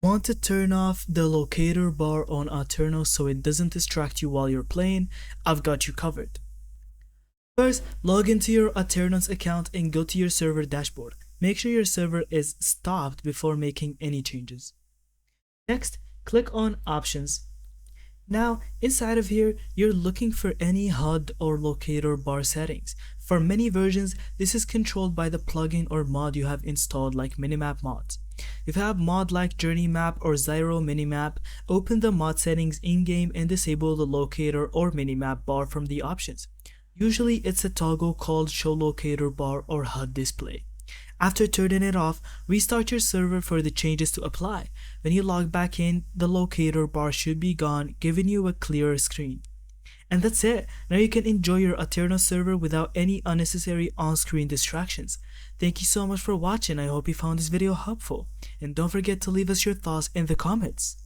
Want to turn off the locator bar on Aternos so it doesn't distract you while you're playing? I've got you covered. First, log into your Aternos account and go to your server dashboard. Make sure your server is stopped before making any changes. Next, click on Options. Now, inside of here, you're looking for any HUD or locator bar settings. For many versions, this is controlled by the plugin or mod you have installed, like Minimap mods. If you have mod like Journey Map or Zyro Minimap, open the mod settings in-game and disable the locator or minimap bar from the options. Usually it's a toggle called Show Locator Bar or HUD Display. After turning it off, restart your server for the changes to apply. When you log back in, the locator bar should be gone, giving you a clearer screen. And that's it. Now you can enjoy your Aternos server without any unnecessary on-screen distractions. Thank you so much for watching. I hope you found this video helpful. And don't forget to leave us your thoughts in the comments.